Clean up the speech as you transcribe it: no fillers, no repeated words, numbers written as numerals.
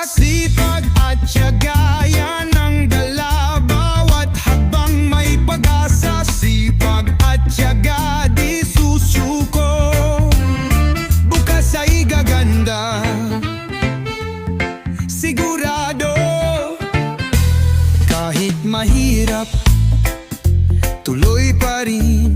Sipag at tiyaga, yan ang dala. Bawat habang may pag-asa. Sipag at tiyaga, di susuko. Bukas ay gaganda, sigurado. Kahit mahirap, tuloy pa rin